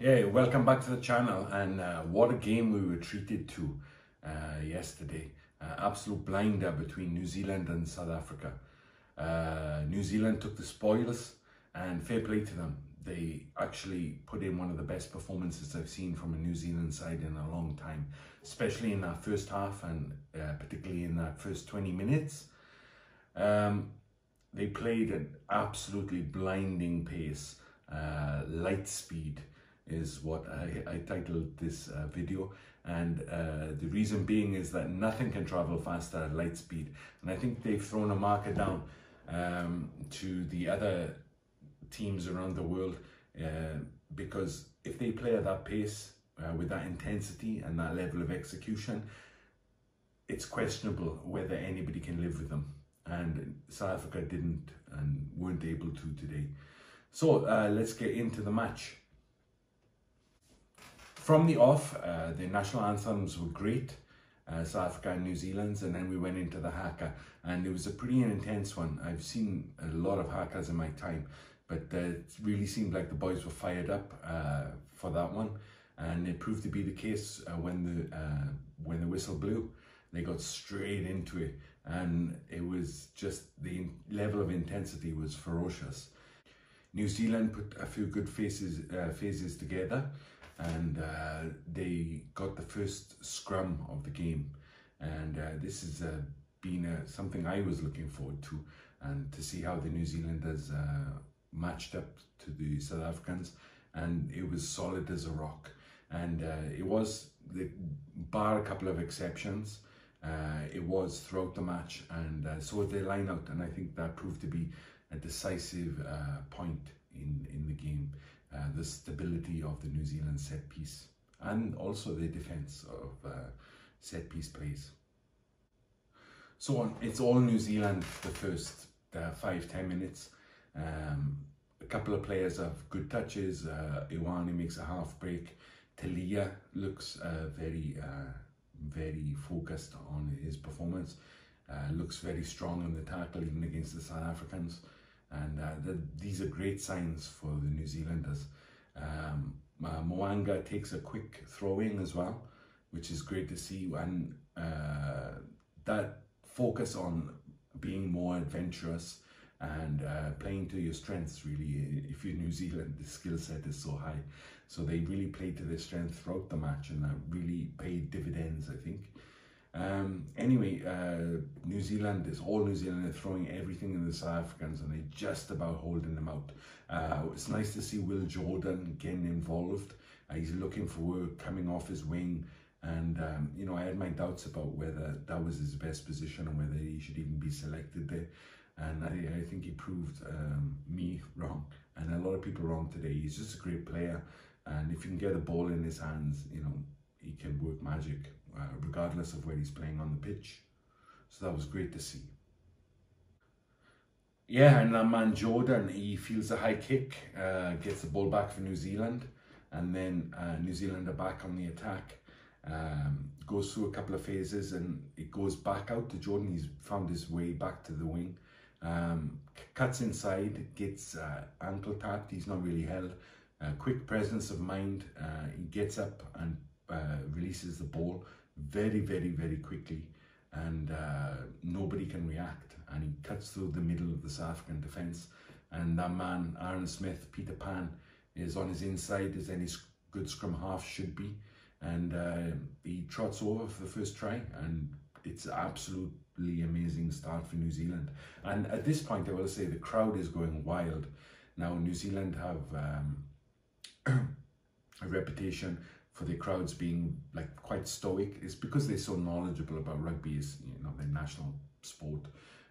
Yeah, welcome back to the channel, and what a game we were treated to yesterday. Absolute blinder between New Zealand and South Africa. New Zealand took the spoils, and fair play to them. They actually put in one of the best performances I've seen from a New Zealand side in a long time, especially in that first half and particularly in that first 20 minutes. They played at absolutely blinding pace, light speed is what I titled this video, and the reason being is that nothing can travel faster at light speed, and I think they've thrown a marker down to the other teams around the world, because if they play at that pace with that intensity and that level of execution, it's questionable whether anybody can live with them, and South Africa didn't and weren't able to today. So let's get into the match. From the off, the national anthems were great, South Africa and New Zealand's, and then we went into the haka, and it was a pretty intense one. I've seen a lot of hakas in my time, but it really seemed like the boys were fired up for that one, and it proved to be the case when the whistle blew. They got straight into it, and it was just, the level of intensity was ferocious. New Zealand put a few good phases together, and they got the first scrum of the game, and this has been something I was looking forward to, and to see how the New Zealanders matched up to the South Africans, and it was solid as a rock. And it was, bar a couple of exceptions, it was throughout the match, and so was their line out, and I think that proved to be a decisive point in the game. The stability of the New Zealand set piece, and also the defense of set piece plays. So it's all New Zealand the first 5-10 minutes. A couple of players have good touches. Iwani makes a half break. Talia looks very focused on his performance. Looks very strong in the tackle, even against the South Africans. And these are great signs for the New Zealanders. Moanga takes a quick throw-in as well, which is great to see, and that focus on being more adventurous and playing to your strengths, really. If you're New Zealand, the skill set is so high, so they really played to their strength throughout the match, and that really paid dividends, I think. Anyway, New Zealand is all New Zealand. They're throwing everything in the South Africans, and they're just about holding them out. It's nice to see Will Jordan getting involved. He's looking for work, coming off his wing, and you know, I had my doubts about whether that was his best position and whether he should even be selected there. And I think he proved me wrong, and a lot of people wrong today. He's just a great player, and if you can get the ball in his hands, you know, he can work magic, regardless of where he's playing on the pitch. So that was great to see. Yeah, and that man Jordan, he feels a high kick, gets the ball back for New Zealand, and then New Zealand are back on the attack. Goes through a couple of phases, and it goes back out to Jordan. He's found his way back to the wing. Cuts inside, gets ankle tapped. He's not really held. Quick presence of mind. He gets up and releases the ball very quickly, and nobody can react, and he cuts through the middle of the South African defence, and that man Aaron Smith, Peter Pan, is on his inside, as any good scrum half should be, and he trots over for the first try, and it's absolutely amazing start for New Zealand. And at this point, I will say the crowd is going wild. Now, New Zealand have a reputation for their crowds being like quite stoic. It's because they're so knowledgeable about rugby, as you know, their national sport,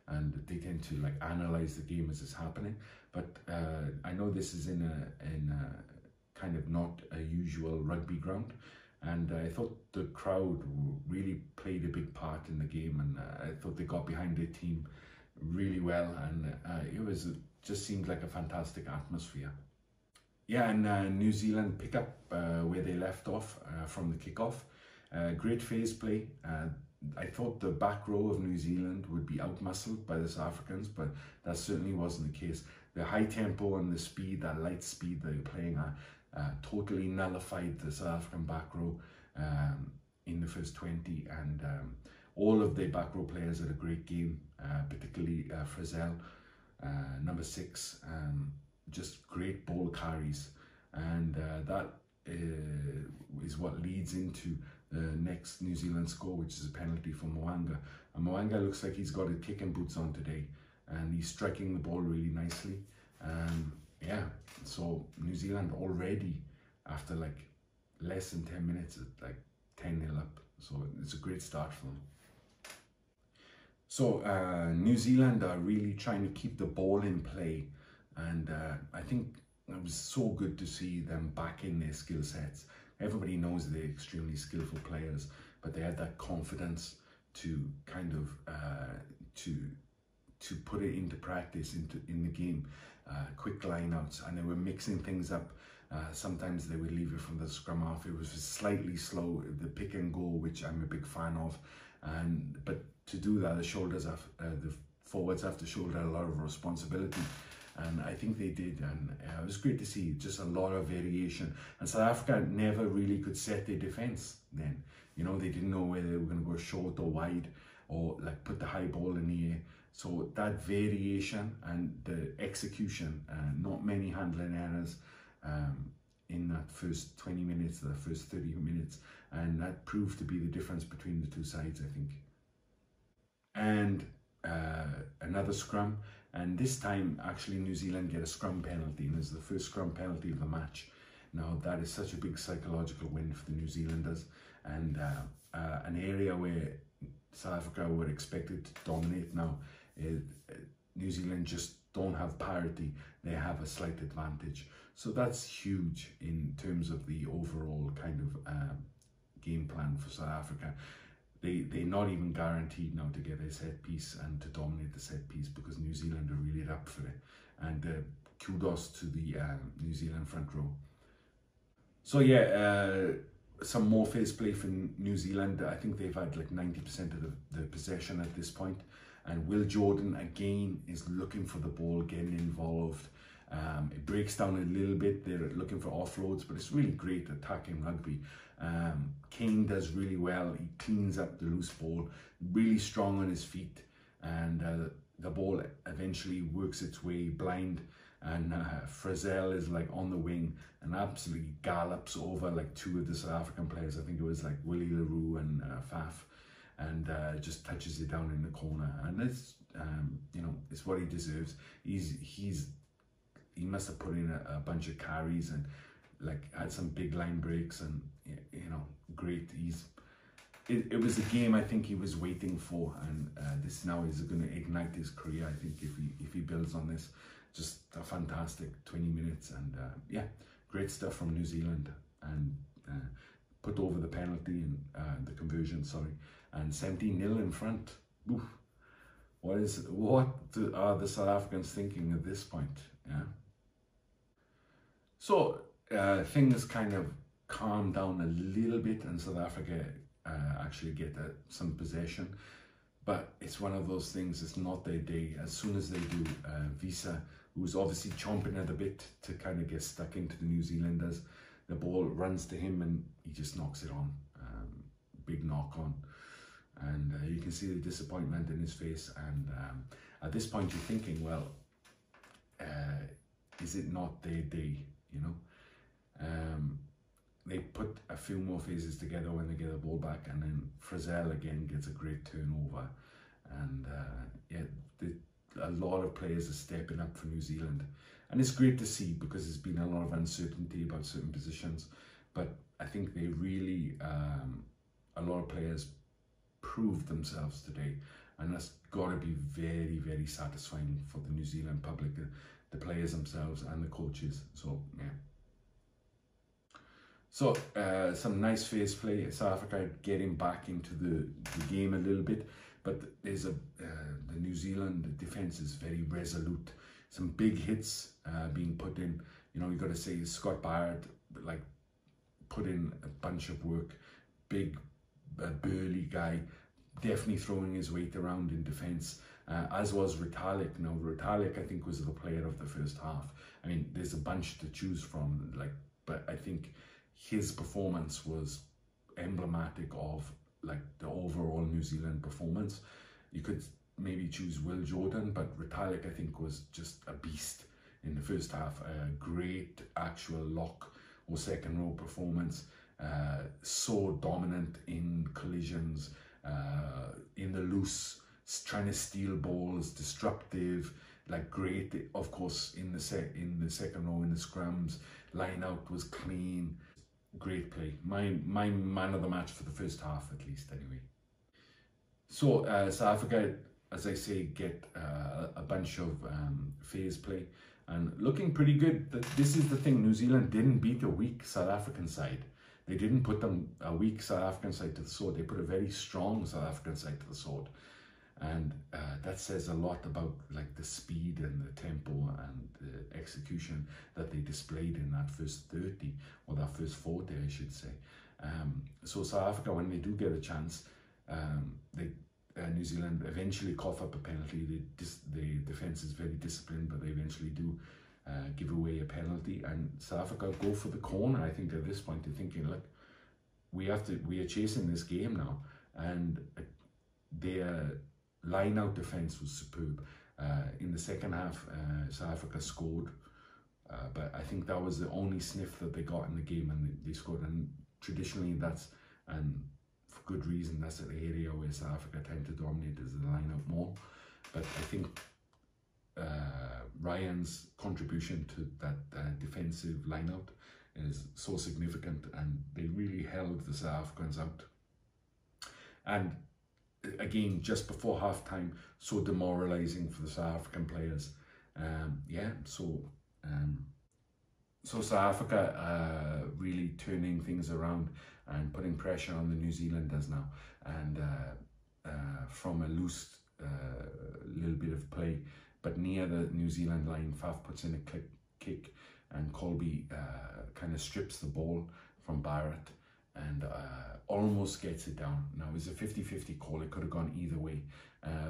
and they tend to like analyze the game as it's happening. But I know this is in a kind of not a usual rugby ground, and I thought the crowd really played a big part in the game, and I thought they got behind their team really well, and it just seemed like a fantastic atmosphere. Yeah, and New Zealand pick up where they left off from the kickoff. Great phase play. I thought the back row of New Zealand would be outmuscled by the South Africans, but that certainly wasn't the case. The high tempo and the speed, that light speed that they're playing at, totally nullified the South African back row in the first 20, and all of the back row players had a great game, particularly Frizzell, number 6, just great ball carries, and that is what leads into the next New Zealand score, which is a penalty for Mo'unga. And Mo'unga looks like he's got his kicking boots on today, and he's striking the ball really nicely. Yeah, so New Zealand already, after like less than 10 minutes, at like 10-0 up. So it's a great start for them. So New Zealand are really trying to keep the ball in play, and I think it was so good to see them back in their skill sets. Everybody knows they're extremely skillful players, but they had that confidence to kind of to put it into practice in the game. Quick lineouts, and they were mixing things up. Sometimes they would leave it from the scrum half. It was slightly slow, the pick and go, which I'm a big fan of. But to do that, the forwards have to shoulder a lot of responsibility, and I think they did. And it was great to see just a lot of variation. And South Africa never really could set their defence then. You know, they didn't know whether they were going to go short or wide, or like put the high ball in the air. So that variation and the execution, not many handling errors in that first 20 minutes, the first 30 minutes, and that proved to be the difference between the two sides, I think. And another scrum, and this time actually New Zealand get a scrum penalty, and it's the first scrum penalty of the match. Now that is such a big psychological win for the New Zealanders, and an area where South Africa were expected to dominate now. New Zealand just don't have parity, they have a slight advantage. So that's huge in terms of the overall kind of game plan for South Africa. They're not even guaranteed now to get a set piece and to dominate the set piece, because New Zealand are really up for it. And kudos to the New Zealand front row. So yeah, some more phase play for New Zealand. I think they've had like 90% of the possession at this point. And Will Jordan again is looking for the ball, getting involved. It breaks down a little bit. They're looking for offloads, but it's really great attacking rugby. Kane does really well. He cleans up the loose ball, really strong on his feet, and the ball eventually works its way blind. And Frizzell is like on the wing and absolutely gallops over like 2 of the South African players. I think it was like Willie Leroux and Faf, and just touches it down in the corner. And it's you know, it's what he deserves. He must have put in a bunch of carries and like had some big line breaks, and you know, great. It was a game I think he was waiting for, and this now is going to ignite his career. I think if he builds on this, just a fantastic 20 minutes, and yeah, great stuff from New Zealand, and put over the penalty and the conversion, sorry, and 17-0 in front. Oof. What are the South Africans thinking at this point? Yeah. So things kind of calmed down a little bit, and South Africa actually get some possession, but it's one of those things. It's not their day. As soon as they do, Visa, who's obviously chomping at the bit to kind of get stuck into the New Zealanders, the ball runs to him and he just knocks it on. Big knock on, and you can see the disappointment in his face. And at this point you're thinking, well, is it not their day, you know? They put a few more phases together when they get the ball back, and then Frizzell again gets a great turnover, and yeah, a lot of players are stepping up for New Zealand, and it's great to see, because there's been a lot of uncertainty about certain positions, but I think they really, a lot of players proved themselves today, and that's got to be very, very satisfying for the New Zealand public, the players themselves and the coaches. So yeah. So some nice phase play. South Africa getting back into the game a little bit, but there's the New Zealand defence is very resolute. Some big hits being put in. You know, you got to say Scott Barrett like put in a bunch of work. Big burly guy, definitely throwing his weight around in defence. As was Retallick. Now Retallick I think was the player of the first half. I mean, there's a bunch to choose from. Like but I think his performance was emblematic of like the overall New Zealand performance. You could maybe choose Will Jordan, but Retallick I think was just a beast in the first half. A great actual lock or second row performance, so dominant in collisions, in the loose, trying to steal balls, disruptive, like great, of course, in the second row, in the scrums. Line out was clean, great play. My man of the match for the first half, at least, anyway. So South Africa, as I say, get a bunch of phase play and looking pretty good. This is the thing, New Zealand didn't beat a weak South African side. They didn't put them a weak South African side to the sword. They put a very strong South African side to the sword. And that says a lot about like the speed and the tempo and the execution that they displayed in that first 30, or that first 40, I should say. So South Africa, when they do get a chance, New Zealand eventually cough up a penalty. The defence is very disciplined, but they eventually do give away a penalty, and South Africa go for the corner. I think at this point they're thinking, look, we are chasing this game now, and their line out defence was superb. In the second half, South Africa scored, but I think that was the only sniff that they got in the game, and they scored. And traditionally, and for good reason, that's the area where South Africa tend to dominate, is the line out more. But I think Ryan's contribution to that defensive line out is so significant, and they really held the South Africans out. And again, just before halftime, so demoralizing for the South African players. So South Africa really turning things around and putting pressure on the New Zealanders now, and from a loose little bit of play, but near the New Zealand line, Faf puts in a kick, and Colby kind of strips the ball from Barrett and almost gets it down. Now, it was a 50-50 call. It could have gone either way,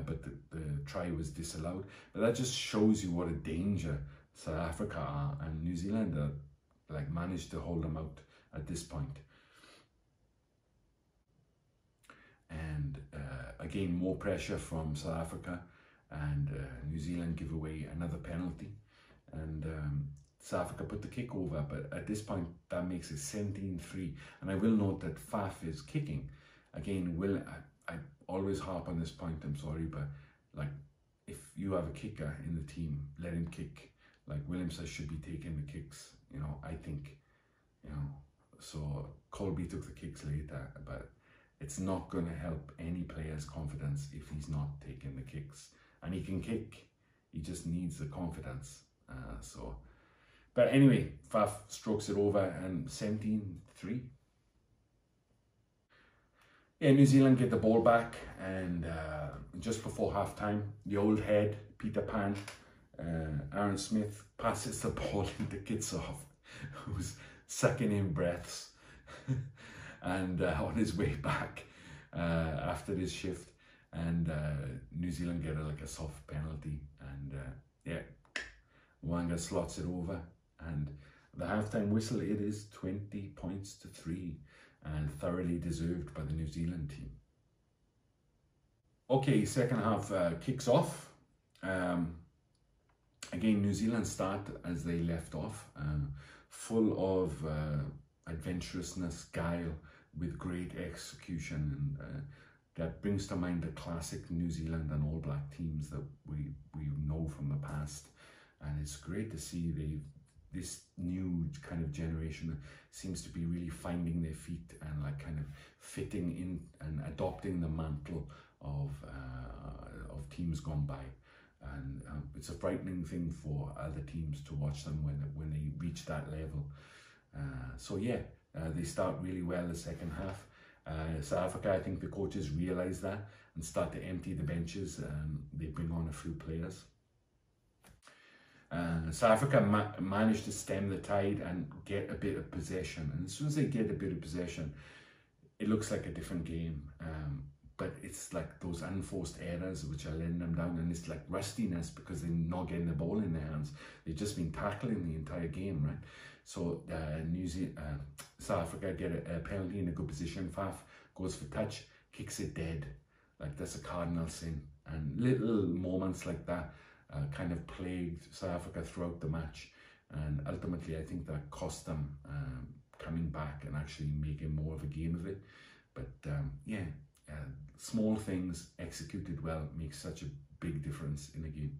but the try was disallowed. But that just shows you what a danger South Africa are, and New Zealand like managed to hold them out at this point. And again, more pressure from South Africa, and New Zealand give away another penalty, and South Africa put the kick over, but at this point that makes it 17-3. And I will note that Faf is kicking. Again, I always harp on this point, I'm sorry, but like, if you have a kicker in the team, let him kick. Like, Williams should be taking the kicks, you know, I think, you know. So Colby took the kicks later, but it's not going to help any player's confidence if he's not taking the kicks. And he can kick, he just needs the confidence. But anyway, Faf strokes it over, and 17-3. Yeah, New Zealand get the ball back, and just before halftime, the old head, Peter Pan, Aaron Smith, passes the ball into Kitsov, who's sucking in breaths, and on his way back after this shift, and New Zealand get a soft penalty, and Wanga slots it over, and the halftime whistle, it is 20 points to 3, and thoroughly deserved by the New Zealand team. Okay, second half kicks off. Again, New Zealand start as they left off, full of adventurousness, guile, with great execution, and that brings to mind the classic New Zealand and All Black teams that we know from the past. And it's great to see this new kind of generation seems to be really finding their feet and like kind of fitting in and adopting the mantle of teams gone by. And it's a frightening thing for other teams to watch them when they reach that level. They start really well the second half. South Africa, I think the coaches realise that and start to empty the benches. They bring on a few players. South Africa managed to stem the tide and get a bit of possession. And as soon as they get a bit of possession, it looks like a different game. but it's like those unforced errors which are letting them down, and it's like rustiness because they're not getting the ball in their hands. They've just been tackling the entire game, right? So South Africa get a penalty in a good position. Faf goes for touch, kicks it dead. Like, that's a cardinal sin. And little moments like that kind of plagued South Africa throughout the match. And ultimately, I think that cost them coming back and actually making more of a game of it. But yeah, small things executed well make such a big difference in a game.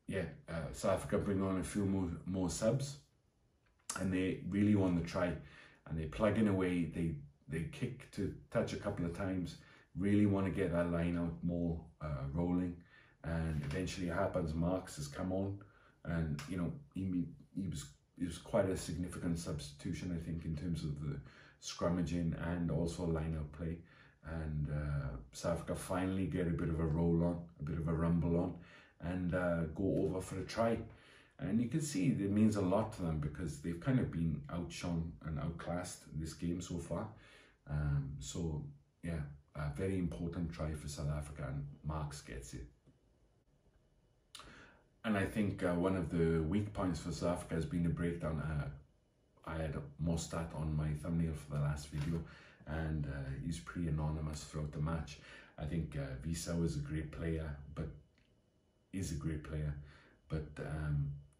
Yeah, South Africa bring on a few more subs, and they really want the try. And they plug in away, they kick to touch a couple of times, really want to get that line out more rolling. And eventually it happens. Marks has come on, and you know, he was quite a significant substitution, I think, in terms of the scrummaging and also line-out play. And South Africa finally get a bit of a roll on, a bit of a rumble on, and go over for a try. And you can see it means a lot to them because they've kind of been outshone and outclassed in this game so far. So yeah, a very important try for South Africa, and Marks gets it. And I think one of the weak points for South Africa has been a breakdown. I had Mostert on my thumbnail for the last video, and he's pretty anonymous throughout the match. I think Visa was a great player, but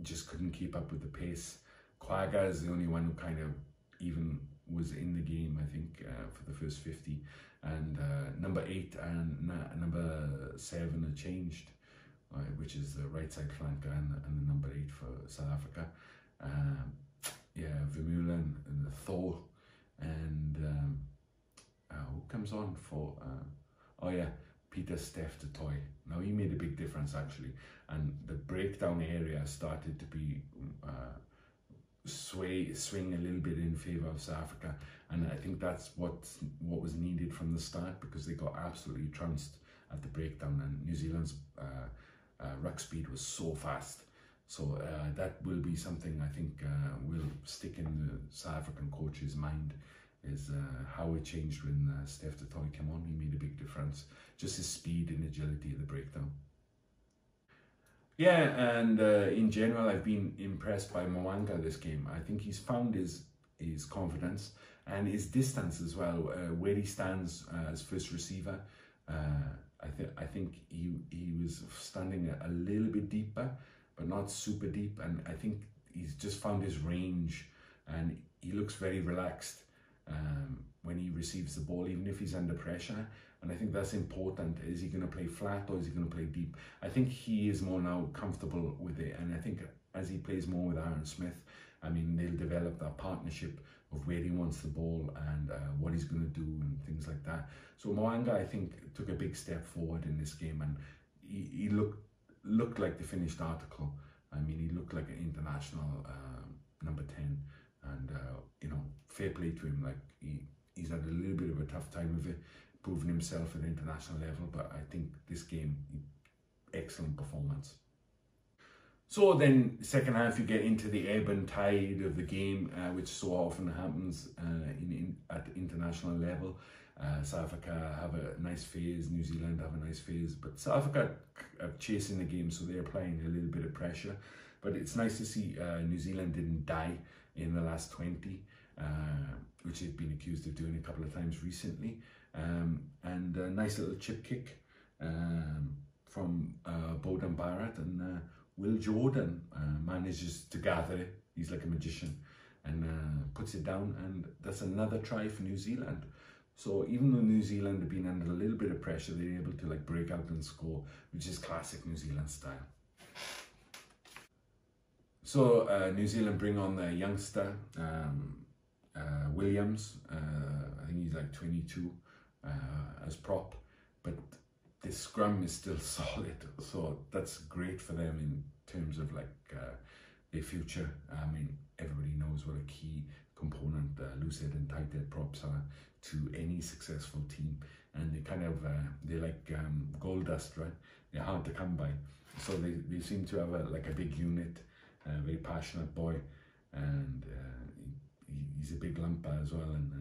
just couldn't keep up with the pace. Kwaga is the only one who kind of even was in the game, I think, for the first 50. And number 8 and number 7 are changed, which is the right side flanker and the number 8 for South Africa. Yeah, Vermeulen and Thor, and who comes on for? Oh yeah, Peter Steph de Toy. Now he made a big difference actually, and the breakdown area started to be swing a little bit in favour of South Africa, and I think that's what was needed from the start, because they got absolutely trounced at the breakdown, and New Zealand's ruck speed was so fast. So that will be something I think will stick in the South African coach's mind, is how it changed when Steph de Toy came on. He made a big difference, just his speed and agility at the breakdown. Yeah, and in general, I've been impressed by Mo'unga this game. I think he's found his confidence and his distance as well, where he stands as first receiver. I think he was standing a little bit deeper, but not super deep, and I think he's just found his range, and he looks very relaxed when he receives the ball, even if he's under pressure. And I think that's important. Is he going to play flat or is he going to play deep? I think he is more now comfortable with it, and I think as he plays more with Aaron Smith, I mean, they'll develop that partnership of where he wants the ball and what he's going to do and things like that. So Mo'unga, I think, took a big step forward in this game, and he looked like the finished article. I mean, he looked like an international number 10, and you know, fair play to him. Like, he's had a little bit of a tough time of it, proving himself at the international level, but I think this game, excellent performance. So then, second half, you get into the ebb and tide of the game, which so often happens at the international level. South Africa have a nice phase, New Zealand have a nice phase, but South Africa are chasing the game, so they're applying a little bit of pressure. But it's nice to see New Zealand didn't die in the last 20, which they've been accused of doing a couple of times recently. And a nice little chip kick from Boden Barrett, and Will Jordan manages to gather it. He's like a magician, and puts it down, and that's another try for New Zealand. So even though New Zealand have been under a little bit of pressure, they're able to like break out and score, which is classic New Zealand style. So New Zealand bring on their youngster, Williams. I think he's like 22 as prop, but the scrum is still solid, so that's great for them in terms of like their future. I mean, everybody knows what a key component loose head and tight head props are to any successful team, and they kind of they're like gold dust, right? They're hard to come by. So they seem to have like a big unit, a very passionate boy, and he's a big lumper as well, and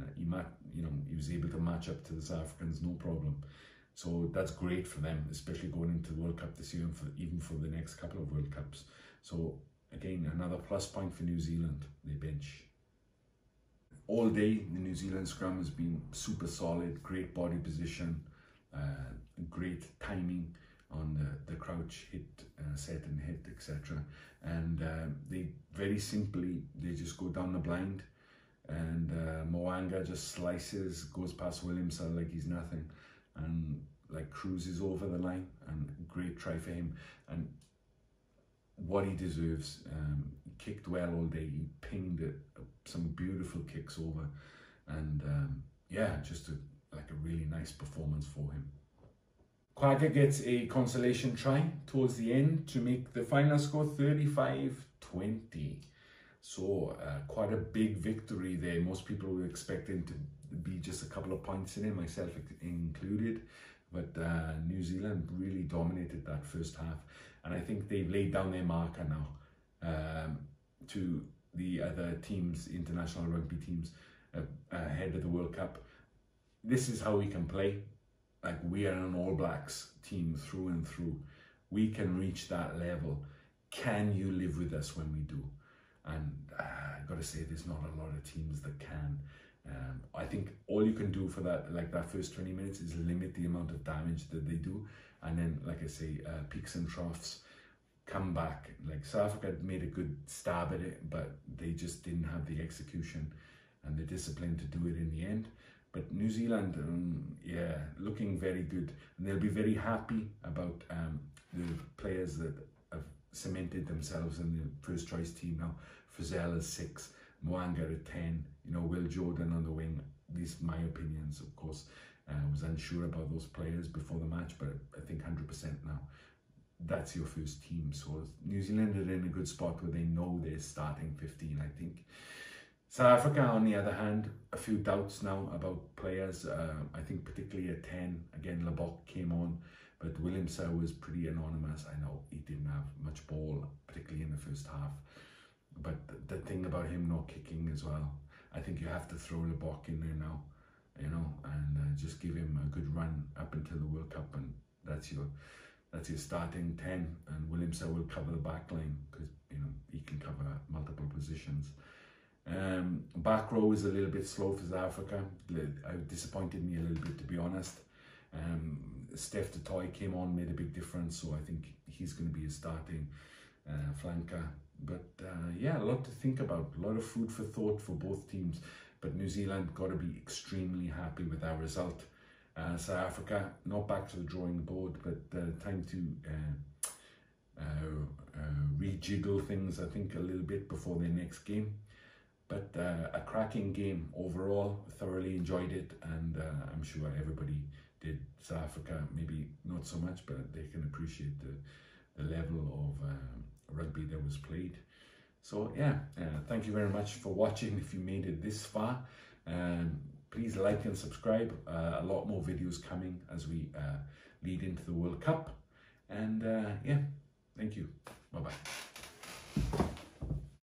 he was able to match up to the South Africans no problem. So that's great for them, especially going into the World Cup this year, and even for the next couple of World Cups. So again, another plus point for New Zealand. They bench. All day, the New Zealand scrum has been super solid, great body position, great timing on the crouch, hit, set and hit, etc. And they very simply, they just go down the blind, and Mo'unga just slices, goes past Williamson like he's nothing, and like cruises over the line, and great try for him, and what he deserves. He kicked well all day, he pinged some beautiful kicks over, and yeah, just like a really nice performance for him. Quagga gets a consolation try towards the end to make the final score 35-20. So quite a big victory there. Most people were expecting to be just a couple of points in it, myself included. But New Zealand really dominated that first half. And I think they've laid down their marker now to the other teams, international rugby teams, ahead of the World Cup. This is how we can play. Like, we are an All Blacks team through and through. We can reach that level. Can you live with us when we do? And I've got to say, there's not a lot of teams that can. I think all you can do for that, like that first 20 minutes, is limit the amount of damage that they do. And then, like I say, peaks and troughs, come back. Like, South Africa made a good stab at it, but they just didn't have the execution and the discipline to do it in the end. But New Zealand, yeah, looking very good. And they'll be very happy about the players that have cemented themselves in the first choice team now. Frizzell is 6, Mo'unga at 10, Will Jordan on the wing. These are my opinions, of course. I was unsure about those players before the match, but I think 100% now. That's your first team. So New Zealand are in a good spot where they know they're starting 15, I think. South Africa, on the other hand, a few doubts now about players. I think particularly at 10, again, Lebok came on, but Williamson was pretty anonymous. I know he didn't have much ball, particularly in the first half. But the thing about him not kicking as well, I think you have to throw Lebok in there now, and just give him a good run up until the World Cup, and that's your starting 10. And Williamson will cover the back line because he can cover multiple positions. Back row is a little bit slow for South Africa. It disappointed me a little bit, to be honest. Steph Toy came on, made a big difference, so I think he's going to be a starting flanker. But yeah, a lot to think about, a lot of food for thought for both teams. But New Zealand got to be extremely happy with our result. South Africa, not back to the drawing board, but time to rejiggle things, I think, a little bit before their next game. But a cracking game overall, thoroughly enjoyed it, and I'm sure everybody did. South Africa, maybe not so much, but they can appreciate the level of rugby that was played. So yeah, thank you very much for watching. If you made it this far, please like and subscribe. A lot more videos coming as we lead into the World Cup. And yeah, thank you. Bye-bye.